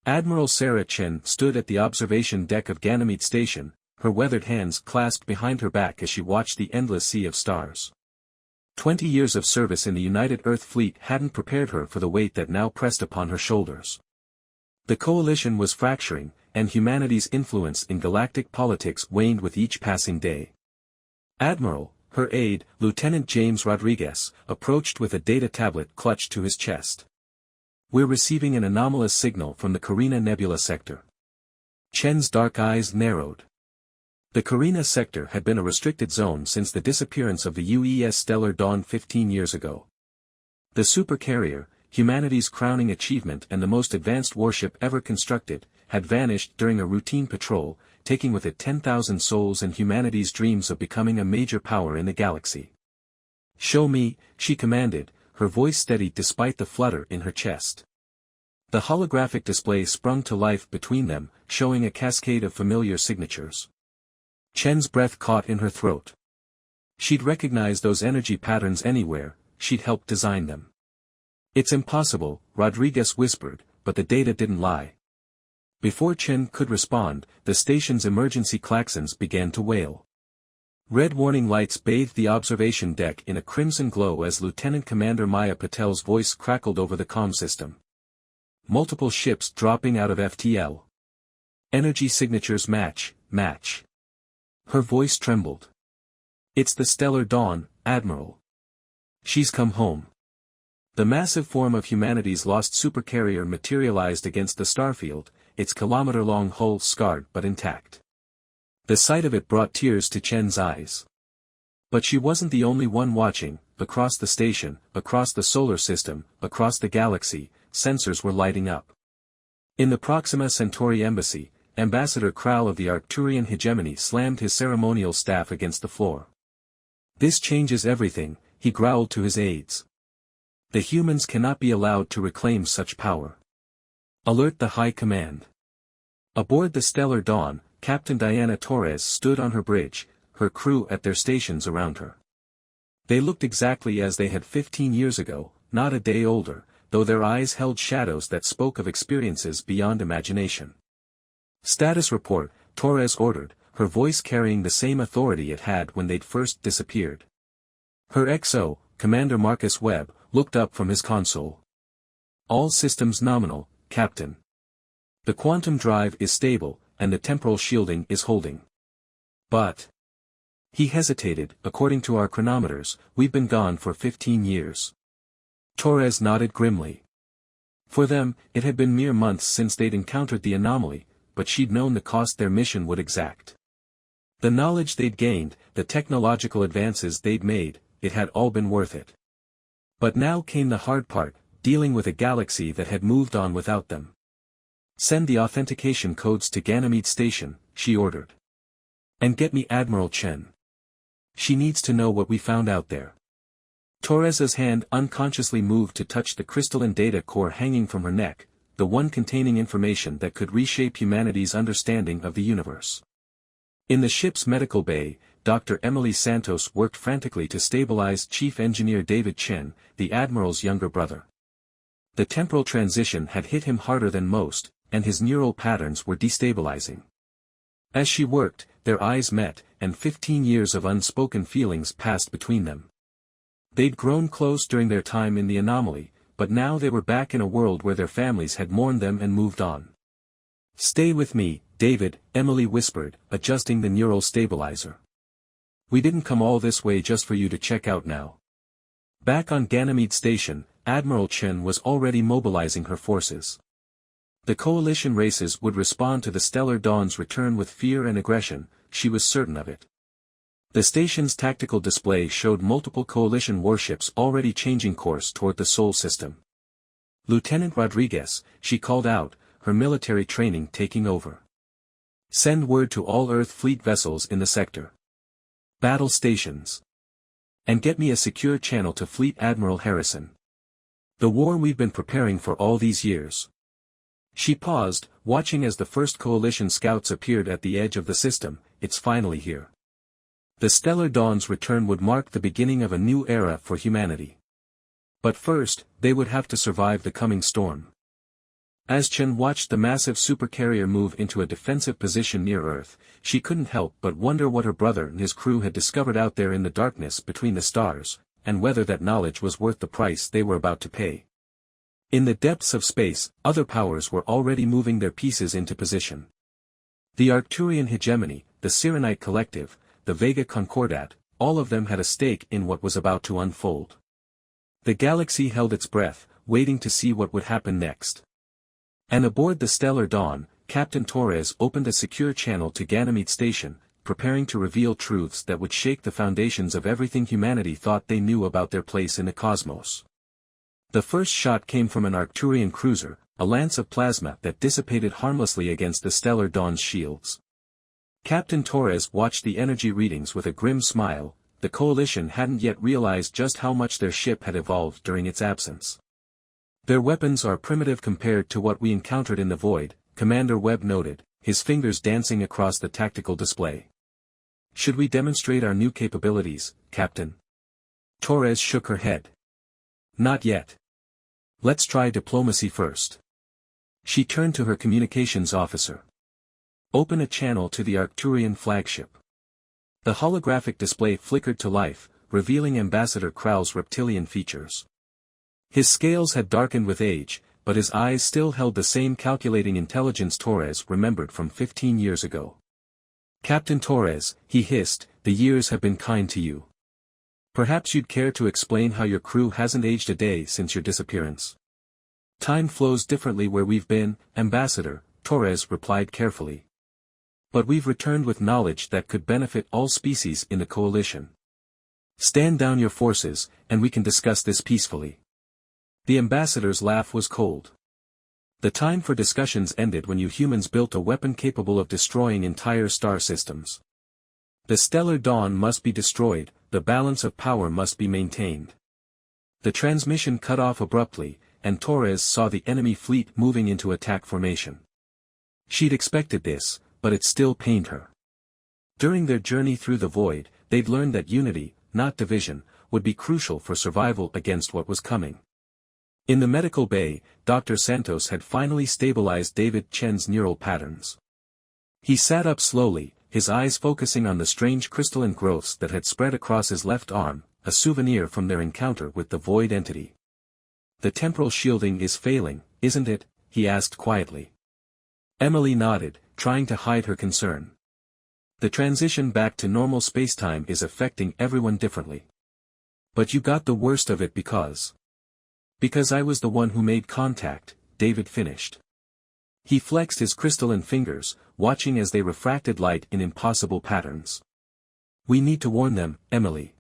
Admiral Sarah Chen stood at the observation deck of Ganymede Station, her weathered hands clasped behind her back as she watched the endless sea of stars. 20 years of service in the United Earth Fleet hadn't prepared her for the weight that now pressed upon her shoulders. The coalition was fracturing, and humanity's influence in galactic politics waned with each passing day. Admiral, her aide, Lieutenant James Rodriguez, approached with a data tablet clutched to his chest. "We're receiving an anomalous signal from the Carina Nebula sector." Chen's dark eyes narrowed. The Carina sector had been a restricted zone since the disappearance of the UES Stellar Dawn 15 years ago. The supercarrier, humanity's crowning achievement and the most advanced warship ever constructed, had vanished during a routine patrol, taking with it 10,000 souls and humanity's dreams of becoming a major power in the galaxy. "Show me," she commanded, her voice steady despite the flutter in her chest. The holographic display sprung to life between them, showing a cascade of familiar signatures. Chen's breath caught in her throat. She'd recognize those energy patterns anywhere, she'd helped design them. "It's impossible," Rodriguez whispered, but the data didn't lie. Before Chen could respond, the station's emergency klaxons began to wail. Red warning lights bathed the observation deck in a crimson glow as Lieutenant Commander Maya Patel's voice crackled over the comm system. "Multiple ships dropping out of FTL. Energy signatures match." Her voice trembled. "It's the Stellar Dawn, Admiral. She's come home." The massive form of humanity's lost supercarrier materialized against the starfield, its kilometer-long hull scarred but intact. The sight of it brought tears to Chen's eyes. But she wasn't the only one watching. Across the station, across the solar system, across the galaxy, sensors were lighting up. In the Proxima Centauri embassy, Ambassador Kral of the Arcturian hegemony slammed his ceremonial staff against the floor. "This changes everything," he growled to his aides. "The humans cannot be allowed to reclaim such power. Alert the High Command." Aboard the Stellar Dawn, Captain Diana Torres stood on her bridge, her crew at their stations around her. They looked exactly as they had 15 years ago, not a day older, though their eyes held shadows that spoke of experiences beyond imagination. "Status report," Torres ordered, her voice carrying the same authority it had when they'd first disappeared. Her XO, Commander Marcus Webb, looked up from his console. "All systems nominal, Captain. The quantum drive is stable, and the temporal shielding is holding. But..." He hesitated. "According to our chronometers, we've been gone for 15 years. Torres nodded grimly. For them, it had been mere months since they'd encountered the anomaly, but she'd known the cost their mission would exact. The knowledge they'd gained, the technological advances they'd made, it had all been worth it. But now came the hard part, dealing with a galaxy that had moved on without them. "Send the authentication codes to Ganymede Station," she ordered. "And get me Admiral Chen. She needs to know what we found out there." Torres's hand unconsciously moved to touch the crystalline data core hanging from her neck, the one containing information that could reshape humanity's understanding of the universe. In the ship's medical bay, Dr. Emily Santos worked frantically to stabilize Chief Engineer David Chen, the Admiral's younger brother. The temporal transition had hit him harder than most, and his neural patterns were destabilizing. As she worked, their eyes met, and 15 years of unspoken feelings passed between them. They'd grown close during their time in the anomaly, but now they were back in a world where their families had mourned them and moved on. "Stay with me, David," Emily whispered, adjusting the neural stabilizer. "We didn't come all this way just for you to check out now." Back on Ganymede Station, Admiral Chen was already mobilizing her forces. The coalition races would respond to the Stellar Dawn's return with fear and aggression, she was certain of it. The station's tactical display showed multiple coalition warships already changing course toward the Sol system. "Lieutenant Rodriguez," she called out, her military training taking over. "Send word to all Earth fleet vessels in the sector. Battle stations. And get me a secure channel to Fleet Admiral Harrison. The war we've been preparing for all these years." She paused, watching as the first coalition scouts appeared at the edge of the system. "It's finally here." The Stellar Dawn's return would mark the beginning of a new era for humanity. But first, they would have to survive the coming storm. As Chen watched the massive supercarrier move into a defensive position near Earth, she couldn't help but wonder what her brother and his crew had discovered out there in the darkness between the stars, and whether that knowledge was worth the price they were about to pay. In the depths of space, other powers were already moving their pieces into position. The Arcturian hegemony, the Cyrenite collective, the Vega Concordat, all of them had a stake in what was about to unfold. The galaxy held its breath, waiting to see what would happen next. And aboard the Stellar Dawn, Captain Torres opened a secure channel to Ganymede Station, preparing to reveal truths that would shake the foundations of everything humanity thought they knew about their place in the cosmos. The first shot came from an Arcturian cruiser, a lance of plasma that dissipated harmlessly against the Stellar Dawn's shields. Captain Torres watched the energy readings with a grim smile. The Coalition hadn't yet realized just how much their ship had evolved during its absence. Their weapons are primitive compared to what we encountered in the void, Commander Webb noted, his fingers dancing across the tactical display. Should we demonstrate our new capabilities, Captain? Torres shook her head. Not yet. Let's try diplomacy first. She turned to her communications officer. Open a channel to the Arcturian flagship. The holographic display flickered to life, revealing Ambassador Krau's reptilian features. His scales had darkened with age, but his eyes still held the same calculating intelligence Torres remembered from 15 years ago. Captain Torres, he hissed, the years have been kind to you. Perhaps you'd care to explain how your crew hasn't aged a day since your disappearance. Time flows differently where we've been, Ambassador, Torres replied carefully. But we've returned with knowledge that could benefit all species in the Coalition. Stand down your forces, and we can discuss this peacefully. The ambassador's laugh was cold. The time for discussions ended when you humans built a weapon capable of destroying entire star systems. The Stellar Dawn must be destroyed, the balance of power must be maintained. The transmission cut off abruptly, and Torres saw the enemy fleet moving into attack formation. She'd expected this, but it still pained her. During their journey through the void, they'd learned that unity, not division, would be crucial for survival against what was coming. In the medical bay, Dr. Santos had finally stabilized David Chen's neural patterns. He sat up slowly, his eyes focusing on the strange crystalline growths that had spread across his left arm, a souvenir from their encounter with the void entity. The temporal shielding is failing, isn't it? He asked quietly. Emily nodded, trying to hide her concern. The transition back to normal spacetime is affecting everyone differently. But you got the worst of it because I was the one who made contact, David finished. He flexed his crystalline fingers, watching as they refracted light in impossible patterns. We need to warn them, Emily.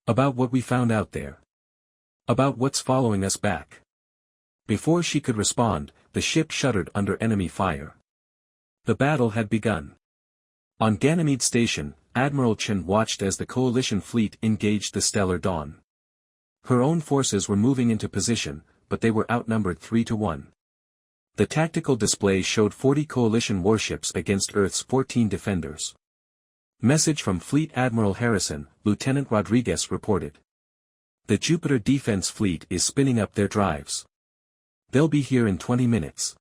About what we found out there. About what's following us back. Before she could respond, the ship shuddered under enemy fire. The battle had begun. On Ganymede Station, Admiral Chen watched as the Coalition fleet engaged the Stellar Dawn. Her own forces were moving into position, but they were outnumbered 3-1. The tactical display showed 40 Coalition warships against Earth's 14 defenders. Message from Fleet Admiral Harrison, Lieutenant Rodriguez reported. The Jupiter Defense Fleet is spinning up their drives. They'll be here in 20 minutes.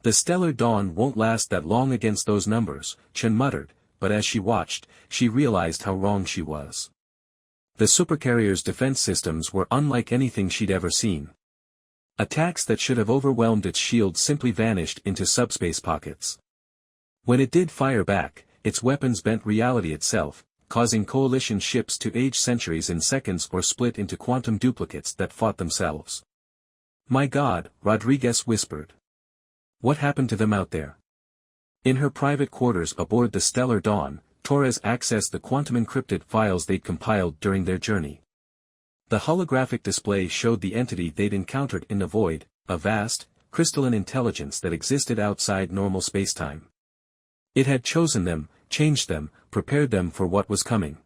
The Stellar Dawn won't last that long against those numbers, Chen muttered, but as she watched, she realized how wrong she was. The supercarrier's defense systems were unlike anything she'd ever seen. Attacks that should have overwhelmed its shield simply vanished into subspace pockets. When it did fire back, its weapons bent reality itself, causing Coalition ships to age centuries in seconds or split into quantum duplicates that fought themselves. My God, Rodriguez whispered. What happened to them out there? In her private quarters aboard the Stellar Dawn, Torres accessed the quantum-encrypted files they'd compiled during their journey. The holographic display showed the entity they'd encountered in the void, a vast, crystalline intelligence that existed outside normal spacetime. It had chosen them, changed them, prepared them for what was coming.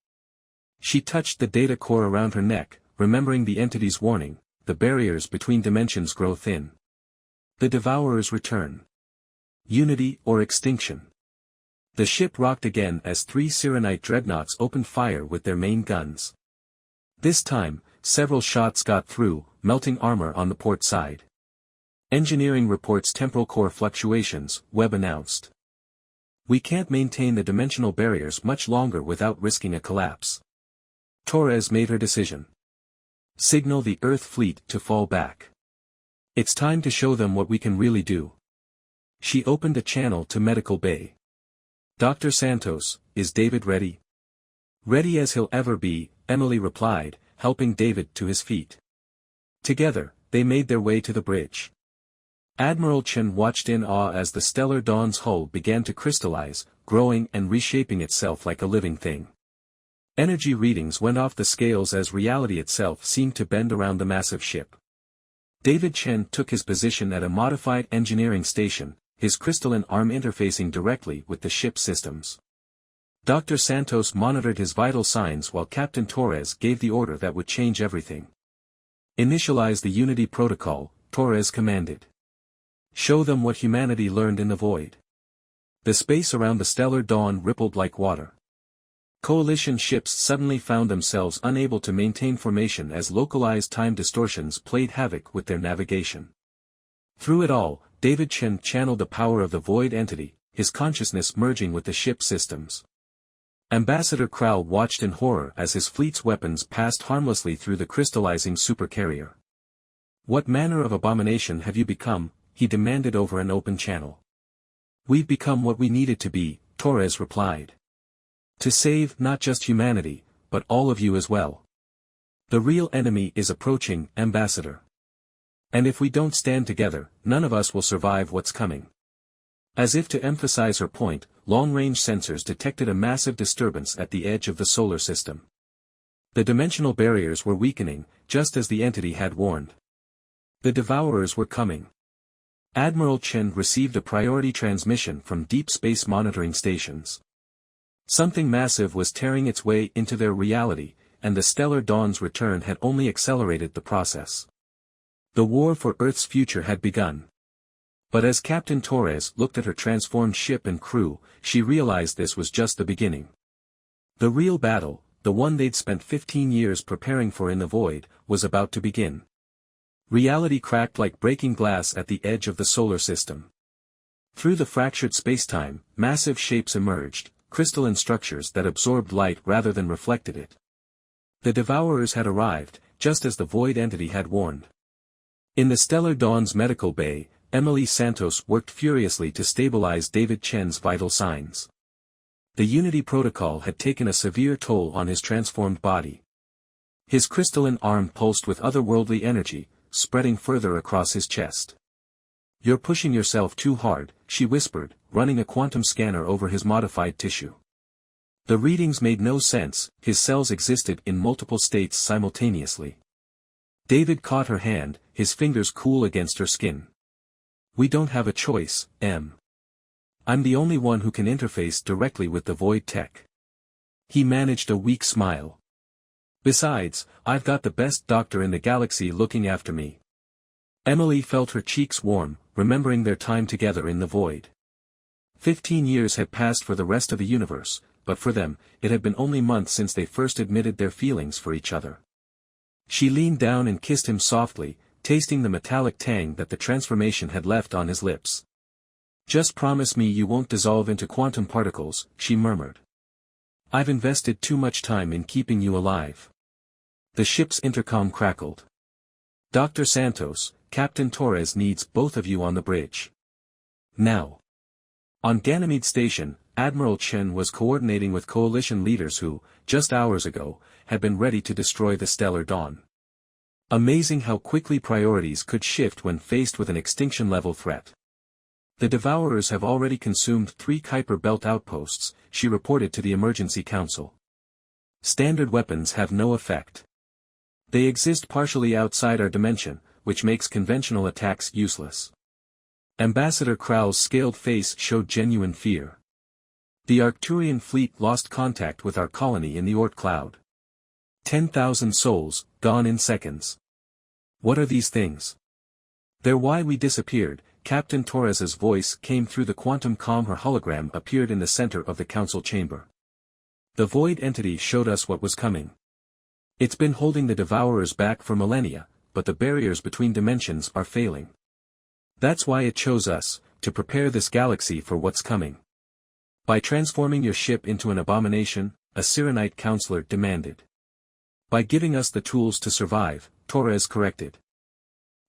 She touched the data core around her neck, remembering the entity's warning, the barriers between dimensions grow thin. The Devourers return. Unity or extinction. The ship rocked again as 3 Cyrenite dreadnoughts opened fire with their main guns. This time, several shots got through, melting armor on the port side. Engineering reports temporal core fluctuations, Webb announced. We can't maintain the dimensional barriers much longer without risking a collapse. Torres made her decision. Signal the Earth fleet to fall back. It's time to show them what we can really do. She opened a channel to Medical Bay. Dr. Santos, is David ready? Ready as he'll ever be, Emily replied, helping David to his feet. Together, they made their way to the bridge. Admiral Chen watched in awe as the Stellar Dawn's hull began to crystallize, growing and reshaping itself like a living thing. Energy readings went off the scales as reality itself seemed to bend around the massive ship. David Chen took his position at a modified engineering station, his crystalline arm interfacing directly with the ship's systems. Dr. Santos monitored his vital signs while Captain Torres gave the order that would change everything. Initialize the Unity Protocol, Torres commanded. Show them what humanity learned in the void. The space around the Stellar Dawn rippled like water. Coalition ships suddenly found themselves unable to maintain formation as localized time distortions played havoc with their navigation. Through it all, David Chen channeled the power of the void entity, his consciousness merging with the ship's systems. Ambassador Krall watched in horror as his fleet's weapons passed harmlessly through the crystallizing supercarrier. What manner of abomination have you become? He demanded over an open channel. We've become what we needed to be, Torres replied. To save not just humanity, but all of you as well. The real enemy is approaching, Ambassador. And if we don't stand together, none of us will survive what's coming. As if to emphasize her point, long-range sensors detected a massive disturbance at the edge of the solar system. The dimensional barriers were weakening, just as the entity had warned. The Devourers were coming. Admiral Chen received a priority transmission from deep space monitoring stations. Something massive was tearing its way into their reality, and the Stellar Dawn's return had only accelerated the process. The war for Earth's future had begun. But as Captain Torres looked at her transformed ship and crew, she realized this was just the beginning. The real battle, the one they'd spent 15 years preparing for in the void, was about to begin. Reality cracked like breaking glass at the edge of the solar system. Through the fractured spacetime, massive shapes emerged, crystalline structures that absorbed light rather than reflected it. The Devourers had arrived, just as the void entity had warned. In the Stellar Dawn's medical bay, Emily Santos worked furiously to stabilize David Chen's vital signs. The Unity Protocol had taken a severe toll on his transformed body. His crystalline arm pulsed with otherworldly energy, spreading further across his chest. You're pushing yourself too hard, she whispered, running a quantum scanner over his modified tissue. The readings made no sense, his cells existed in multiple states simultaneously. David caught her hand, his fingers cool against her skin. We don't have a choice, Em. I'm the only one who can interface directly with the void tech. He managed a weak smile. Besides, I've got the best doctor in the galaxy looking after me. Emily felt her cheeks warm, remembering their time together in the void. 15 years had passed for the rest of the universe, but for them, it had been only months since they first admitted their feelings for each other. She leaned down and kissed him softly, tasting the metallic tang that the transformation had left on his lips. Just promise me you won't dissolve into quantum particles, she murmured. I've invested too much time in keeping you alive. The ship's intercom crackled. Dr. Santos, Captain Torres needs both of you on the bridge. Now. On Ganymede Station, Admiral Chen was coordinating with coalition leaders who, just hours ago, had been ready to destroy the Stellar Dawn. Amazing how quickly priorities could shift when faced with an extinction-level threat. The Devourers have already consumed 3 Kuiper Belt outposts, she reported to the Emergency Council. Standard weapons have no effect. They exist partially outside our dimension, which makes conventional attacks useless. Ambassador Krall's scaled face showed genuine fear. The Arcturian fleet lost contact with our colony in the Oort cloud. 10,000 souls, gone in seconds. What are these things? They're why we disappeared. Captain Torres's voice came through the quantum comm. Her hologram appeared in the center of the council chamber. The void entity showed us what was coming. It's been holding the Devourers back for millennia, but the barriers between dimensions are failing. That's why it chose us, to prepare this galaxy for what's coming. By transforming your ship into an abomination, a Sirenite counselor demanded. By giving us the tools to survive, Torres corrected.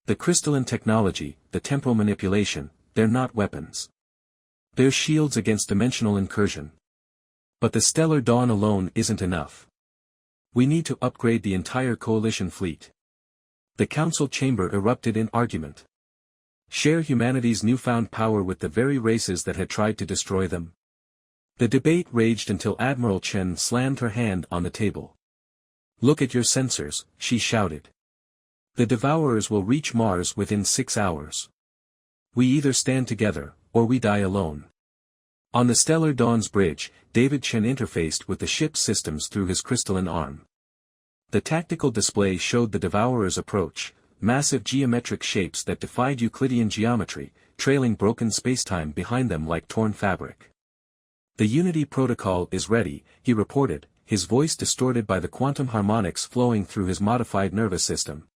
The crystalline technology, the temporal manipulation, they're not weapons. They're shields against dimensional incursion. But the stellar dawn alone isn't enough. We need to upgrade the entire coalition fleet. The council chamber erupted in argument. Share humanity's newfound power with the very races that had tried to destroy them. The debate raged until Admiral Chen slammed her hand on the table. Look at your sensors, she shouted. The Devourers will reach Mars within 6 hours. We either stand together, or we die alone. On the Stellar Dawn's bridge, David Chen interfaced with the ship's systems through his crystalline arm. The tactical display showed the Devourers' approach, massive geometric shapes that defied Euclidean geometry, trailing broken spacetime behind them like torn fabric. The Unity protocol is ready, he reported, his voice distorted by the quantum harmonics flowing through his modified nervous system.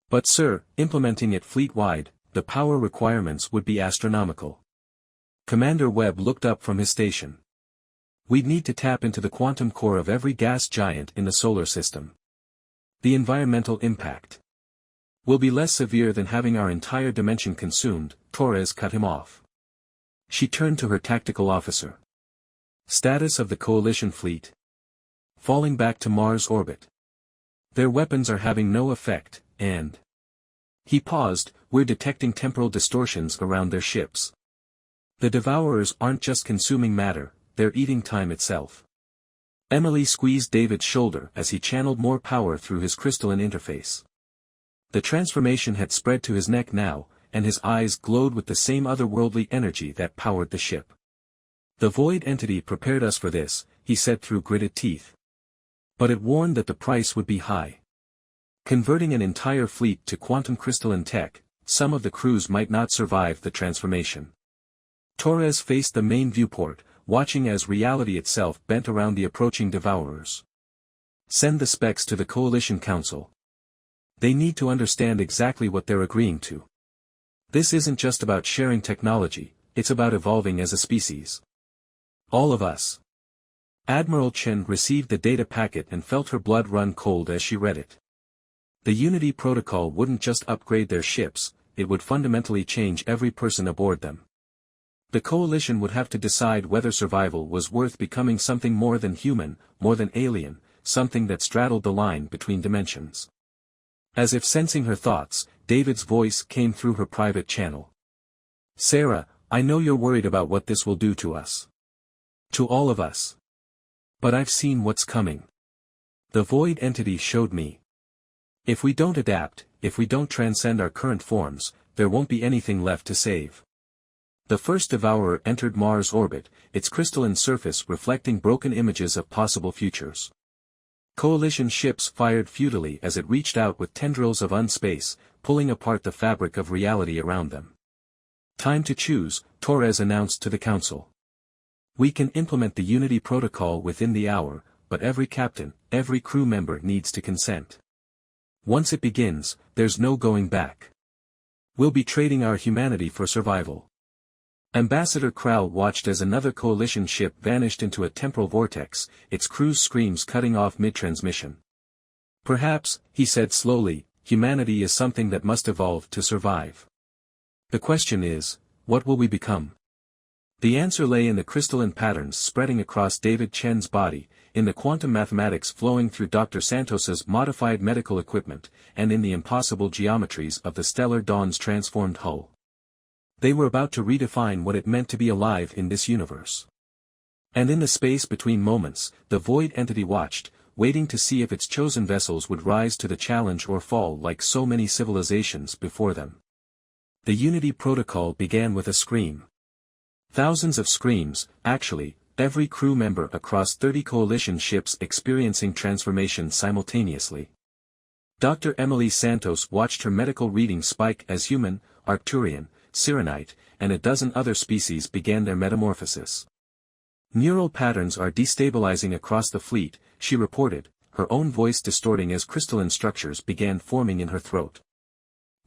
But sir, implementing it fleet-wide, the power requirements would be astronomical. Commander Webb looked up from his station. We'd need to tap into the quantum core of every gas giant in the solar system. The environmental impact will be less severe than having our entire dimension consumed, Torres cut him off. She turned to her tactical officer. Status of the coalition fleet. Falling back to Mars orbit. Their weapons are having no effect, and... He paused, we're detecting temporal distortions around their ships. The Devourers aren't just consuming matter, they're eating time itself. Emily squeezed David's shoulder as he channeled more power through his crystalline interface. The transformation had spread to his neck now, and his eyes glowed with the same otherworldly energy that powered the ship. The void entity prepared us for this, he said through gritted teeth. But it warned that the price would be high. Converting an entire fleet to quantum crystalline tech, some of the crews might not survive the transformation. Torres faced the main viewport, watching as reality itself bent around the approaching Devourers. Send the specs to the Coalition Council. They need to understand exactly what they're agreeing to. This isn't just about sharing technology, it's about evolving as a species. All of us. Admiral Chen received the data packet and felt her blood run cold as she read it. The Unity protocol wouldn't just upgrade their ships, it would fundamentally change every person aboard them. The coalition would have to decide whether survival was worth becoming something more than human, more than alien, something that straddled the line between dimensions. As if sensing her thoughts, David's voice came through her private channel. Sarah, I know you're worried about what this will do to us. To all of us. But I've seen what's coming. The void entity showed me. If we don't adapt, if we don't transcend our current forms, there won't be anything left to save. The first Devourer entered Mars orbit, its crystalline surface reflecting broken images of possible futures. Coalition ships fired futilely as it reached out with tendrils of unspace, pulling apart the fabric of reality around them. Time to choose, Torres announced to the Council. We can implement the Unity protocol within the hour, but every captain, every crew member needs to consent. Once it begins, there's no going back. We'll be trading our humanity for survival. Ambassador Krall watched as another coalition ship vanished into a temporal vortex, its crew's screams cutting off mid-transmission. Perhaps, he said slowly, humanity is something that must evolve to survive. The question is, what will we become? The answer lay in the crystalline patterns spreading across David Chen's body, in the quantum mathematics flowing through Dr. Santos's modified medical equipment, and in the impossible geometries of the Stellar Dawn's transformed hull. They were about to redefine what it meant to be alive in this universe. And in the space between moments, the void entity watched, waiting to see if its chosen vessels would rise to the challenge or fall like so many civilizations before them. The Unity protocol began with a scream. Thousands of screams, actually, every crew member across 30 coalition ships experiencing transformation simultaneously. Dr. Emily Santos watched her medical readings spike as human, Arcturian, Sirenite, and a dozen other species began their metamorphosis. Neural patterns are destabilizing across the fleet, she reported, her own voice distorting as crystalline structures began forming in her throat.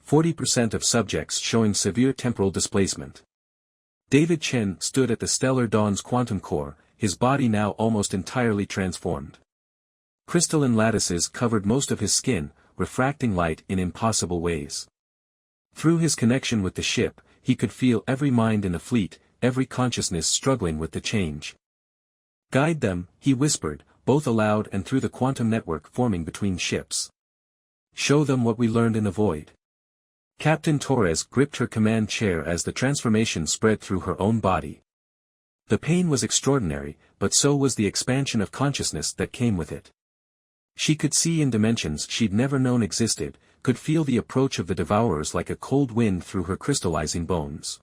40% of subjects showing severe temporal displacement. David Chen stood at the stellar dawn's quantum core, his body now almost entirely transformed. Crystalline lattices covered most of his skin, refracting light in impossible ways. Through his connection with the ship, he could feel every mind in the fleet, every consciousness struggling with the change. "Guide them," he whispered, both aloud and through the quantum network forming between ships. "Show them what we learned in the void." Captain Torres gripped her command chair as the transformation spread through her own body. The pain was extraordinary, but so was the expansion of consciousness that came with it. She could see in dimensions she'd never known existed, could feel the approach of the devourers like a cold wind through her crystallizing bones.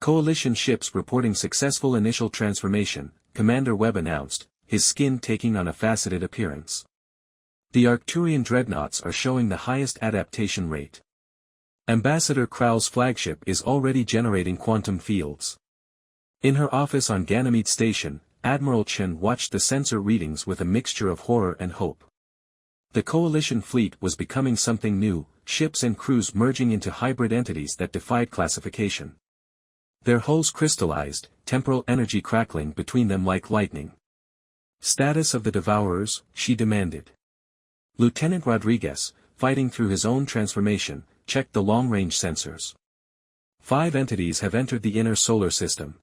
Coalition ships reporting successful initial transformation, Commander Webb announced, his skin taking on a faceted appearance. The Arcturian dreadnoughts are showing the highest adaptation rate. Ambassador Krau's flagship is already generating quantum fields. In her office on Ganymede Station, Admiral Chen watched the sensor readings with a mixture of horror and hope. The coalition fleet was becoming something new, ships and crews merging into hybrid entities that defied classification. Their hulls crystallized, temporal energy crackling between them like lightning. "Status of the devourers," she demanded. Lieutenant Rodriguez, fighting through his own transformation, checked the long-range sensors. 5 entities have entered the inner solar system.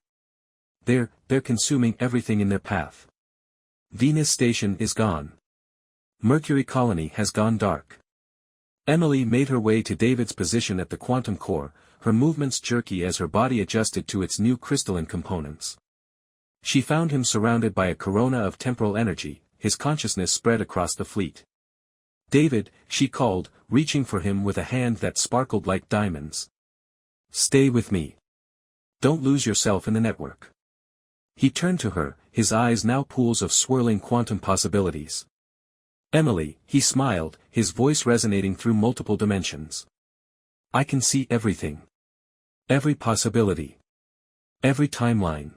They're consuming everything in their path. Venus Station is gone. Mercury colony has gone dark. Emily made her way to David's position at the quantum core, her movements jerky as her body adjusted to its new crystalline components. She found him surrounded by a corona of temporal energy, his consciousness spread across the fleet. "David," she called, reaching for him with a hand that sparkled like diamonds. "Stay with me. Don't lose yourself in the network." He turned to her, his eyes now pools of swirling quantum possibilities. "Emily," he smiled, his voice resonating through multiple dimensions. "I can see everything. Every possibility. Every timeline."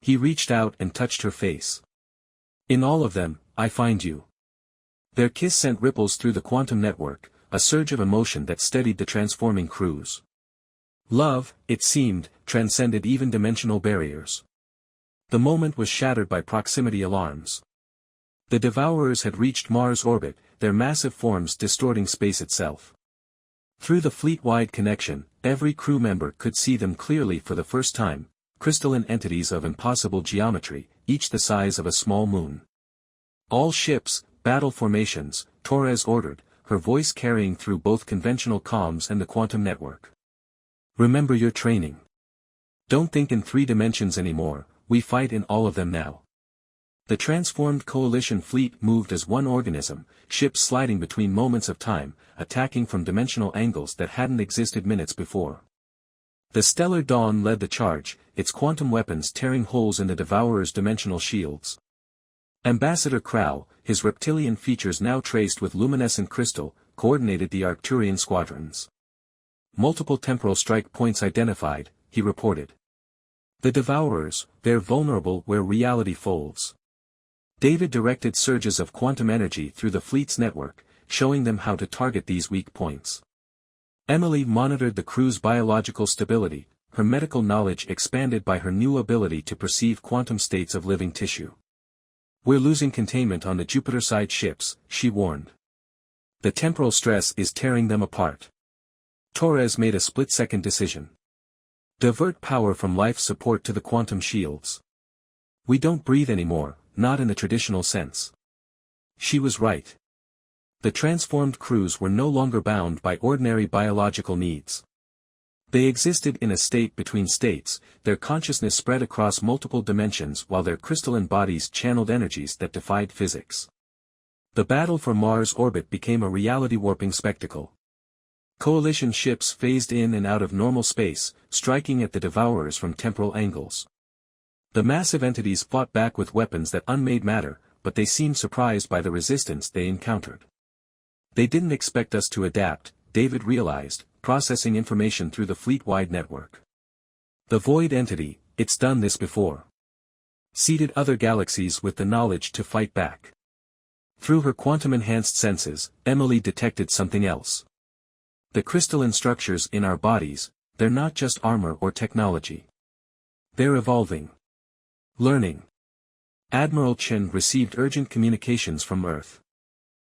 He reached out and touched her face. "In all of them, I find you." Their kiss sent ripples through the quantum network, a surge of emotion that steadied the transforming crews. Love, it seemed, transcended even dimensional barriers. The moment was shattered by proximity alarms. The devourers had reached Mars' orbit, their massive forms distorting space itself. Through the fleet-wide connection, every crew member could see them clearly for the first time, crystalline entities of impossible geometry, each the size of a small moon. "All ships, battle formations," Torres ordered, her voice carrying through both conventional comms and the quantum network. "Remember your training. Don't think in 3 dimensions anymore, we fight in all of them now." The transformed coalition fleet moved as one organism, ships sliding between moments of time, attacking from dimensional angles that hadn't existed minutes before. The stellar dawn led the charge, its quantum weapons tearing holes in the devourers' dimensional shields. Ambassador Krau, his reptilian features now traced with luminescent crystal, coordinated the Arcturian squadrons. "Multiple temporal strike points identified," he reported. "The devourers, they're vulnerable where reality folds." David directed surges of quantum energy through the fleet's network, showing them how to target these weak points. Emily monitored the crew's biological stability, her medical knowledge expanded by her new ability to perceive quantum states of living tissue. "We're losing containment on the Jupiter-side ships," she warned. "The temporal stress is tearing them apart." Torres made a split-second decision. "Divert power from life support to the quantum shields. We don't breathe anymore, not in the traditional sense." She was right. The transformed crews were no longer bound by ordinary biological needs. They existed in a state between states, their consciousness spread across multiple dimensions while their crystalline bodies channeled energies that defied physics. The battle for Mars' orbit became a reality-warping spectacle. Coalition ships phased in and out of normal space, striking at the devourers from temporal angles. The massive entities fought back with weapons that unmade matter, but they seemed surprised by the resistance they encountered. "They didn't expect us to adapt," David realized, processing information through the fleet-wide network. "The void entity, it's done this before. Seeded other galaxies with the knowledge to fight back." Through her quantum-enhanced senses, Emily detected something else. The crystalline structures in our bodies, they're not just armor or technology. They're evolving. Learning. Admiral Chen received urgent communications from Earth.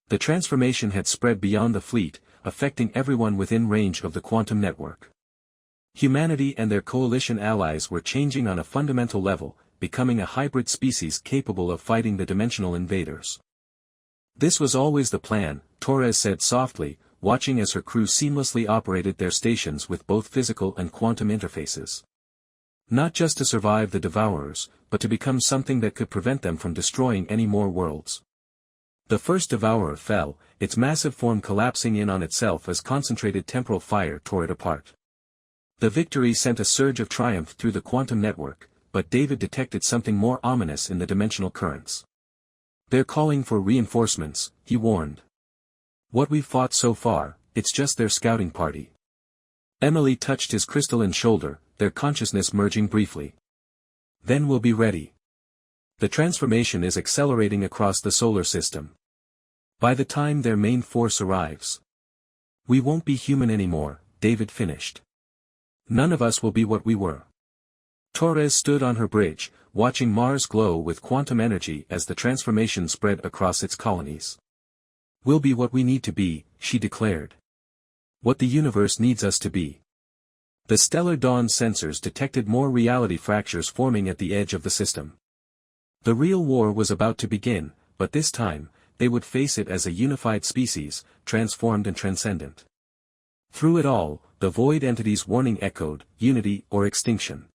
The transformation had spread beyond the fleet, affecting everyone within range of the quantum network. Humanity and their coalition allies were changing on a fundamental level, becoming a hybrid species capable of fighting the dimensional invaders. This was always the plan, Torres said softly, watching as her crew seamlessly operated their stations with both physical and quantum interfaces. Not just to survive the Devourers, but to become something that could prevent them from destroying any more worlds. The first Devourer fell, its massive form collapsing in on itself as concentrated temporal fire tore it apart. The victory sent a surge of triumph through the quantum network, but David detected something more ominous in the dimensional currents. They're calling for reinforcements, he warned. What we've fought so far, it's just their scouting party. Emily touched his crystalline shoulder, their consciousness merging briefly. Then we'll be ready. The transformation is accelerating across the solar system. By the time their main force arrives, we won't be human anymore, David finished. None of us will be what we were. Torres stood on her bridge, watching Mars glow with quantum energy as the transformation spread across its colonies. We'll be what we need to be, she declared. What the universe needs us to be. The stellar dawn sensors detected more reality fractures forming at the edge of the system. The real war was about to begin, but this time, they would face it as a unified species, transformed and transcendent. Through it all, the void entity's warning echoed, unity or extinction.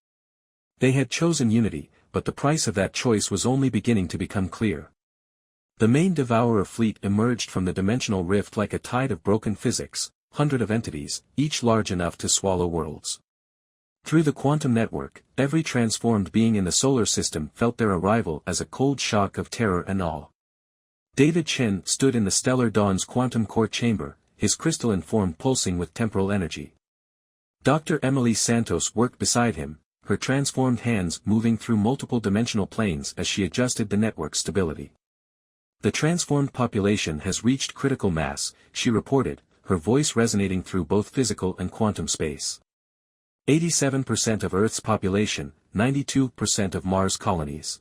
They had chosen unity, but the price of that choice was only beginning to become clear. The main Devourer fleet emerged from the dimensional rift like a tide of broken physics, hundreds of entities, each large enough to swallow worlds. Through the quantum network, every transformed being in the solar system felt their arrival as a cold shock of terror and awe. David Chen stood in the stellar dawn's quantum core chamber, his crystalline form pulsing with temporal energy. Dr. Emily Santos worked beside him, her transformed hands moving through multiple dimensional planes as she adjusted the network's stability. The transformed population has reached critical mass, she reported, her voice resonating through both physical and quantum space. 87% of Earth's population, 92% of Mars colonies.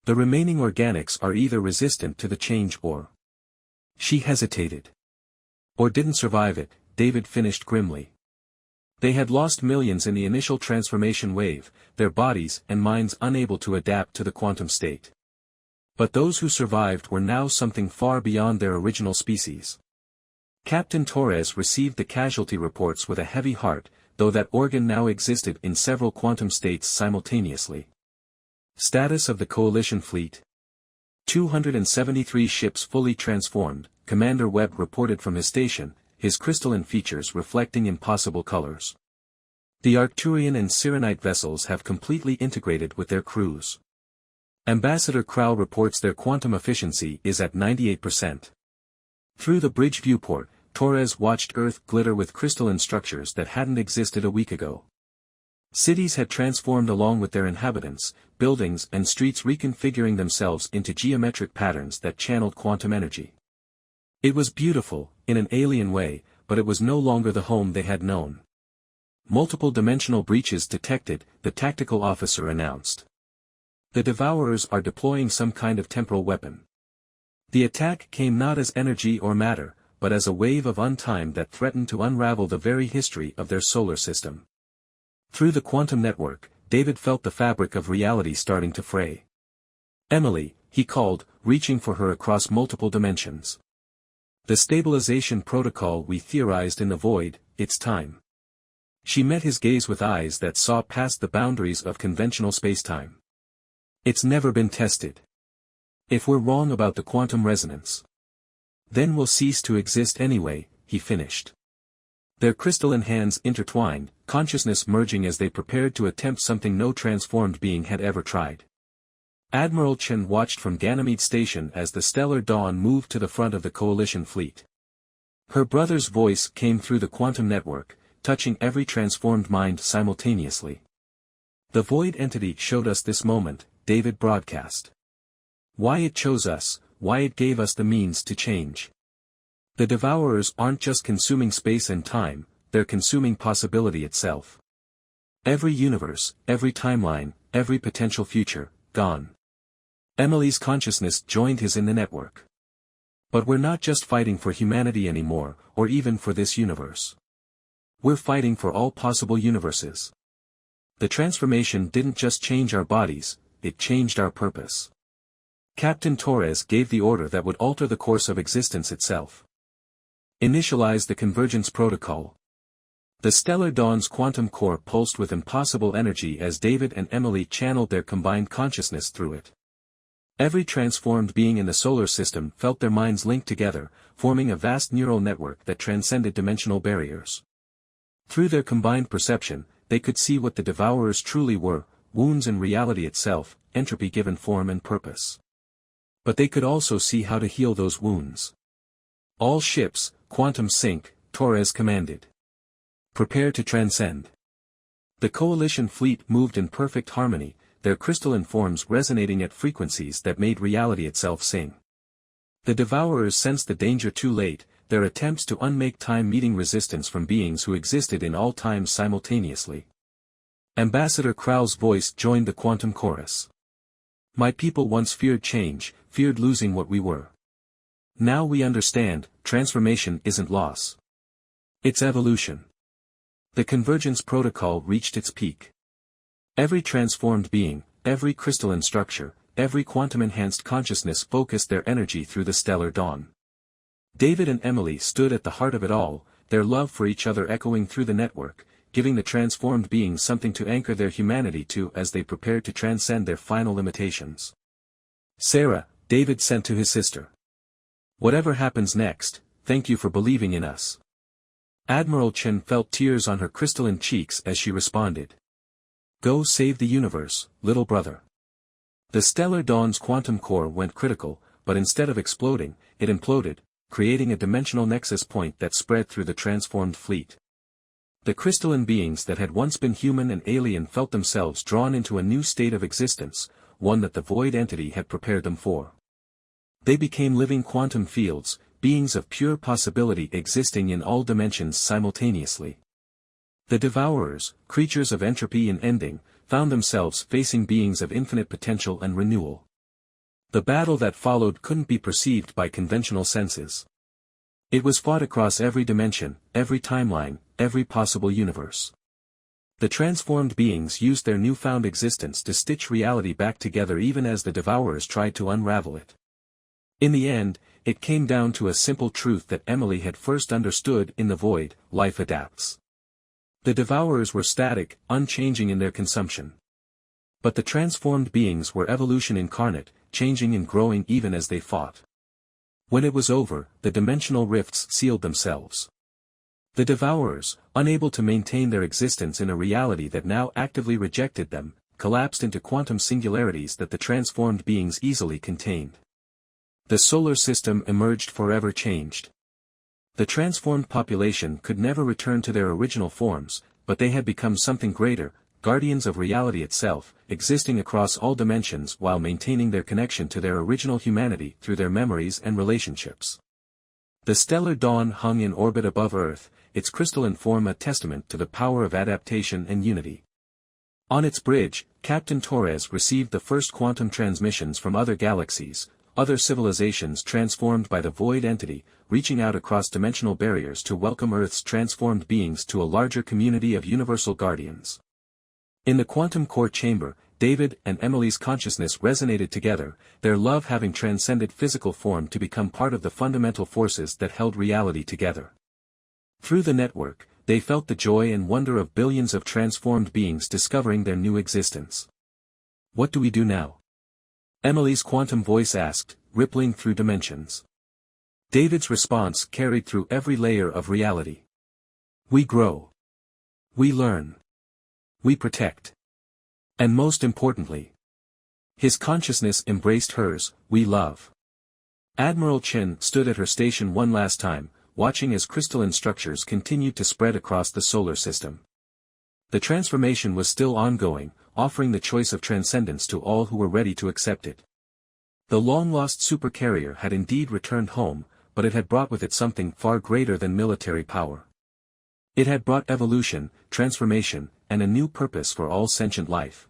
The remaining organics are either resistant to the change or... She hesitated. Or didn't survive it, David finished grimly. They had lost millions in the initial transformation wave, their bodies and minds unable to adapt to the quantum state. But those who survived were now something far beyond their original species. Captain Torres received the casualty reports with a heavy heart, though that organ now existed in several quantum states simultaneously. Status of the Coalition Fleet. 273 ships fully transformed, Commander Webb reported from his station, his crystalline features reflecting impossible colors. The Arcturian and Cyrenite vessels have completely integrated with their crews. Ambassador Krau reports their quantum efficiency is at 98%. Through the bridge viewport, Torres watched Earth glitter with crystalline structures that hadn't existed a week ago. Cities had transformed along with their inhabitants, buildings and streets reconfiguring themselves into geometric patterns that channeled quantum energy. It was beautiful, in an alien way, but it was no longer the home they had known. Multiple dimensional breaches detected, the tactical officer announced. The Devourers are deploying some kind of temporal weapon. The attack came not as energy or matter, but as a wave of untime that threatened to unravel the very history of their solar system. Through the quantum network, David felt the fabric of reality starting to fray. Emily, he called, reaching for her across multiple dimensions. The stabilization protocol we theorized in the void, it's time. She met his gaze with eyes that saw past the boundaries of conventional spacetime. It's never been tested. If we're wrong about the quantum resonance, then we'll cease to exist anyway, he finished. Their crystalline hands intertwined, consciousness merging as they prepared to attempt something no transformed being had ever tried. Admiral Chen watched from Ganymede Station as the stellar dawn moved to the front of the Coalition fleet. Her brother's voice came through the quantum network, touching every transformed mind simultaneously. The void entity showed us this moment, David broadcast. Why it chose us, why it gave us the means to change. The Devourers aren't just consuming space and time, they're consuming possibility itself. Every universe, every timeline, every potential future, gone. Emily's consciousness joined his in the network. But we're not just fighting for humanity anymore, or even for this universe. We're fighting for all possible universes. The transformation didn't just change our bodies, it changed our purpose. Captain Torres gave the order that would alter the course of existence itself. Initialize the convergence protocol. The stellar dawn's quantum core pulsed with impossible energy as David and Emily channeled their combined consciousness through it. Every transformed being in the solar system felt their minds linked together, forming a vast neural network that transcended dimensional barriers. Through their combined perception, they could see what the Devourers truly were, wounds in reality itself, entropy given form and purpose. But they could also see how to heal those wounds. All ships, quantum sync, Torres commanded. Prepare to transcend. The coalition fleet moved in perfect harmony, their crystalline forms resonating at frequencies that made reality itself sing. The Devourers sensed the danger too late, their attempts to unmake time meeting resistance from beings who existed in all times simultaneously. Ambassador Krau's voice joined the quantum chorus. My people once feared change, feared losing what we were. Now we understand, transformation isn't loss. It's evolution. The convergence protocol reached its peak. Every transformed being, every crystalline structure, every quantum-enhanced consciousness focused their energy through the stellar dawn. David and Emily stood at the heart of it all, their love for each other echoing through the network, giving the transformed beings something to anchor their humanity to as they prepared to transcend their final limitations. Sarah, David sent to his sister. Whatever happens next, thank you for believing in us. Admiral Chen felt tears on her crystalline cheeks as she responded. Go save the universe, little brother. The stellar dawn's quantum core went critical, but instead of exploding, it imploded, creating a dimensional nexus point that spread through the transformed fleet. The crystalline beings that had once been human and alien felt themselves drawn into a new state of existence, one that the void entity had prepared them for. They became living quantum fields, beings of pure possibility existing in all dimensions simultaneously. The Devourers, creatures of entropy and ending, found themselves facing beings of infinite potential and renewal. The battle that followed couldn't be perceived by conventional senses. It was fought across every dimension, every timeline, every possible universe. The transformed beings used their newfound existence to stitch reality back together even as the Devourers tried to unravel it. In the end, it came down to a simple truth that Emily had first understood in the void: life adapts. The Devourers were static, unchanging in their consumption. But the transformed beings were evolution incarnate, changing and growing even as they fought. When it was over, the dimensional rifts sealed themselves. The Devourers, unable to maintain their existence in a reality that now actively rejected them, collapsed into quantum singularities that the transformed beings easily contained. The solar system emerged forever changed. The transformed population could never return to their original forms, but they had become something greater, guardians of reality itself, existing across all dimensions while maintaining their connection to their original humanity through their memories and relationships. The stellar dawn hung in orbit above Earth, its crystalline form a testament to the power of adaptation and unity. On its bridge, Captain Torres received the first quantum transmissions from other galaxies, other civilizations transformed by the void entity, reaching out across dimensional barriers to welcome Earth's transformed beings to a larger community of universal guardians. In the quantum core chamber, David and Emily's consciousness resonated together, their love having transcended physical form to become part of the fundamental forces that held reality together. Through the network, they felt the joy and wonder of billions of transformed beings discovering their new existence. What do we do now? Emily's quantum voice asked, rippling through dimensions. David's response carried through every layer of reality. We grow. We learn. We protect. And most importantly, his consciousness embraced hers, we love. Admiral Chen stood at her station one last time, watching as crystalline structures continued to spread across the solar system. The transformation was still ongoing, offering the choice of transcendence to all who were ready to accept it. The long-lost supercarrier had indeed returned home, but it had brought with it something far greater than military power. It had brought evolution, transformation, and a new purpose for all sentient life.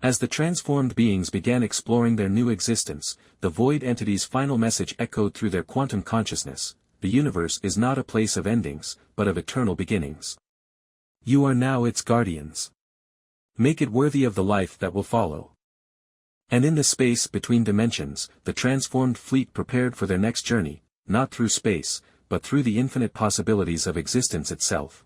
As the transformed beings began exploring their new existence, the void entity's final message echoed through their quantum consciousness: the universe is not a place of endings, but of eternal beginnings. You are now its guardians. Make it worthy of the life that will follow. And in the space between dimensions, the transformed fleet prepared for their next journey, not through space, but through the infinite possibilities of existence itself.